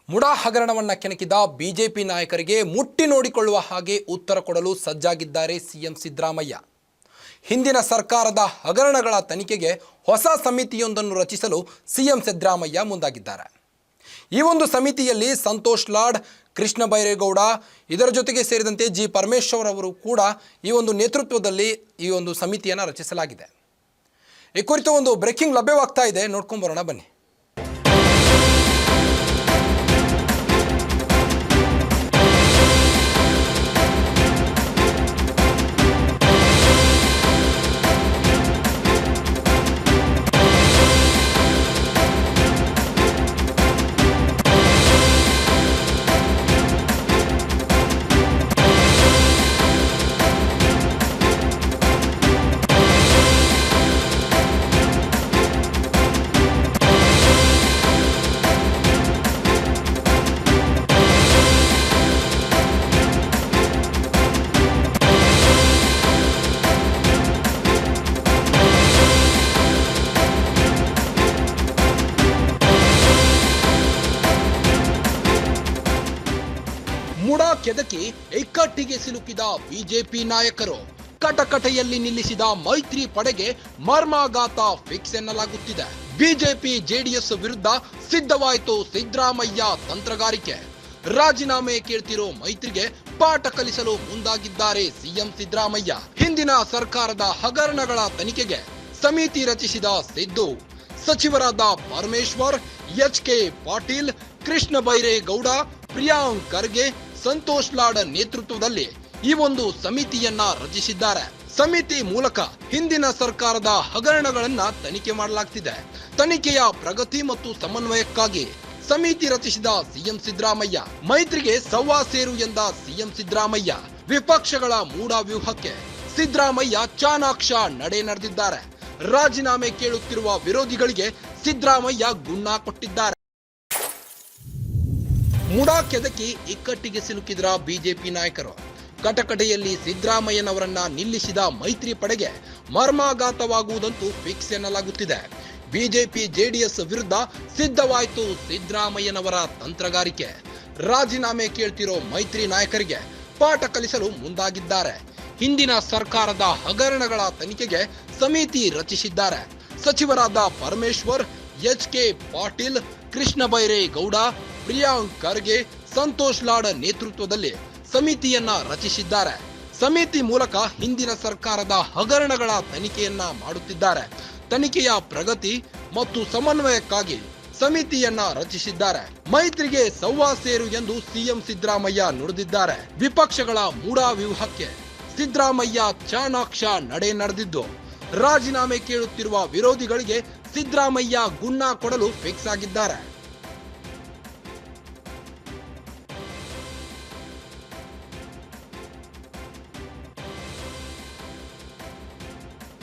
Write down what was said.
MUDA ಹಗರಣವನ್ನ ಕೆಣಕಿದ BJP ನಾಯಕರಿಗೆ ಮುಟ್ಟಿ ನೋಡಿಕೊಳ್ಳುವ ಹಾಗೆ ಉತ್ತರ ಕೊಡಲು ಸಜ್ಜಾಗಿದ್ದಾರೆ ಸಿಎಂ ಸಿದ್ದರಾಮಯ್ಯ. ಹಿಂದಿನ ಸರ್ಕಾರದ ಹಗರಣಗಳ ತನಿಖೆಗೆ ಹೊಸ ಸಮಿತಿಯೊಂದನ್ನು ರಚಿಸಲು ಸಿಎಂ ಸಿದ್ದರಾಮಯ್ಯ ಮುಂದಾಗಿದ್ದಾರೆ. ಈ ಒಂದು ಸಮಿತಿಯಲ್ಲಿ ಸಂತೋಷ್ ಲಾಡ್, ಕೃಷ್ಣ ಬೈರೇಗೌಡ, ಇದರ ಜೊತೆಗೆ ಸೇರಿದಂತೆ ಜಿ ಪರಮೇಶ್ವರ್ ಅವರು ಕೂಡ ಈ ಒಂದು ನೇತೃತ್ವದಲ್ಲಿ ಈ ಒಂದು ಸಮಿತಿಯನ್ನು ರಚಿಸಲಾಗಿದೆ. ಈ ಕುರಿತು ಒಂದು ಬ್ರೇಕಿಂಗ್ ಲಭ್ಯವಾಗ್ತಾ ಇದೆ, ನೋಡ್ಕೊಂಡು ಬರೋಣ ಬನ್ನಿ. ಮುಡಾ ಕೆದಕಿ ಇಕ್ಕಟ್ಟಿಗೆ ಸಿಲುಕಿದ ಬಿಜೆಪಿ ನಾಯಕರು, ಕಟಕಟೆಯಲ್ಲಿ ನಿಲ್ಲಿಸಿದ ಮೈತ್ರಿ ಪಡೆಗೆ ಮರ್ಮಾಘಾತ ಫಿಕ್ಸ್ ಎನ್ನಲಾಗುತ್ತಿದೆ. ಬಿಜೆಪಿ ಜೆಡಿಎಸ್ ವಿರುದ್ಧ ಸಿದ್ಧವಾಯಿತು ಸಿದ್ದರಾಮಯ್ಯ ತಂತ್ರಗಾರಿಕೆ. ರಾಜೀನಾಮೆ ಕೇಳ್ತಿರೋ ಮೈತ್ರಿಗೆ ಪಾಠ ಕಲಿಸಲು ಮುಂದಾಗಿದ್ದಾರೆ ಸಿಎಂ ಸಿದ್ದರಾಮಯ್ಯ. ಹಿಂದಿನ ಸರ್ಕಾರದ ಹಗರಣಗಳ ತನಿಖೆಗೆ ಸಮಿತಿ ರಚಿಸಿದ ಸಿದ್ದು, ಸಚಿವರಾದ ಪರಮೇಶ್ವರ್, ಎಚ್.ಕೆ. ಪಾಟೀಲ್, ಕೃಷ್ಣ ಬೈರೇಗೌಡ, ಪ್ರಿಯಾಂಕ್ ಖರ್ಗೆ, ಸಂತೋಷ್ ಲಾಡ್ ನೇತೃತ್ವದಲ್ಲಿ ಈ ಒಂದು ಸಮಿತಿಯನ್ನ ರಚಿಸಿದ್ದಾರೆ. ಸಮಿತಿ ಮೂಲಕ ಹಿಂದಿನ ಸರ್ಕಾರದ ಹಗರಣಗಳನ್ನ ತನಿಖೆ ಮಾಡಲಾಗ್ತಿದೆ. ತನಿಖೆಯ ಪ್ರಗತಿ ಮತ್ತು ಸಮನ್ವಯಕ್ಕಾಗಿ ಸಮಿತಿ ರಚಿಸಿದ ಸಿಎಂ ಸಿದ್ದರಾಮಯ್ಯ. ಮೈತ್ರಿಗೆ ಸವ್ವಾ ಸೇರು ಎಂದ ಸಿಎಂ ಸಿದ್ದರಾಮಯ್ಯ. ವಿಪಕ್ಷಗಳ ಮೂಡಾ ವ್ಯೂಹಕ್ಕೆ ಸಿದ್ದರಾಮಯ್ಯ ಚಾಣಾಕ್ಷ ನಡೆ ನಡೆದಿದ್ದಾರೆ. ರಾಜೀನಾಮೆ ಕೇಳುತ್ತಿರುವ ವಿರೋಧಿಗಳಿಗೆ ಸಿದ್ದರಾಮಯ್ಯ ಗುಣ್ಣ ಕೊಟ್ಟಿದ್ದಾರೆ. ಮುಡಾ ಕೆದಕಿ ಇಕ್ಕಟ್ಟಿಗೆ ಸಿಲುಕಿದ್ರ ಬಿಜೆಪಿ ನಾಯಕರು, ಕಟಕಟೆಯಲ್ಲಿ ಸಿದ್ದರಾಮಯ್ಯನವರನ್ನ ನಿಲ್ಲಿಸಿದ ಮೈತ್ರಿ ಪಡೆಗೆ ಮರ್ಮಾಘಾತವಾಗುವುದಂತೂ ಫಿಕ್ಸ್ ಎನ್ನಲಾಗುತ್ತಿದೆ. ಬಿಜೆಪಿ ಜೆಡಿಎಸ್ ವಿರುದ್ಧ ಸಿದ್ಧವಾಯಿತು ಸಿದ್ದರಾಮಯ್ಯನವರ ತಂತ್ರಗಾರಿಕೆ. ರಾಜೀನಾಮೆ ಕೇಳ್ತಿರೋ ಮೈತ್ರಿ ನಾಯಕರಿಗೆ ಪಾಠ ಕಲಿಸಲು ಮುಂದಾಗಿದ್ದಾರೆ. ಹಿಂದಿನ ಸರ್ಕಾರದ ಹಗರಣಗಳ ತನಿಖೆಗೆ ಸಮಿತಿ ರಚಿಸಿದ್ದಾರೆ. ಸಚಿವರಾದ ಪರಮೇಶ್ವರ್, ಎಚ್.ಕೆ. ಪಾಟೀಲ್, ಕೃಷ್ಣ ಬೈರೇಗೌಡ, ಪ್ರಿಯಾಂಕ್ ಖರ್ಗೆ, ಸಂತೋಷ್ ಲಾಡ್ ನೇತೃತ್ವದಲ್ಲಿ ಸಮಿತಿಯನ್ನ ರಚಿಸಿದ್ದಾರೆ. ಸಮಿತಿ ಮೂಲಕ ಹಿಂದಿನ ಸರ್ಕಾರದ ಹಗರಣಗಳ ತನಿಖೆಯನ್ನ ಮಾಡುತ್ತಿದ್ದಾರೆ. ತನಿಖೆಯ ಪ್ರಗತಿ ಮತ್ತು ಸಮನ್ವಯಕ್ಕಾಗಿ ಸಮಿತಿಯನ್ನ ರಚಿಸಿದ್ದಾರೆ. ಮೈತ್ರಿಗೆ ಸವ್ವಾ ಸೇರು ಎಂದು ಸಿಎಂ ಸಿದ್ದರಾಮಯ್ಯ ನುಡಿದಿದ್ದಾರೆ. ವಿಪಕ್ಷಗಳ ಮೂಡಾ ವ್ಯೂಹಕ್ಕೆ ಸಿದ್ದರಾಮಯ್ಯ ಚಾಣಾಕ್ಷ ನಡೆ ನಡೆದಿದ್ದು, ರಾಜೀನಾಮೆ ಕೇಳುತ್ತಿರುವ ವಿರೋಧಿಗಳಿಗೆ ಸಿದ್ದರಾಮಯ್ಯ ಗುಣ್ಣ ಕೊಡಲು ಫಿಕ್ಸ್ ಆಗಿದ್ದಾರೆ.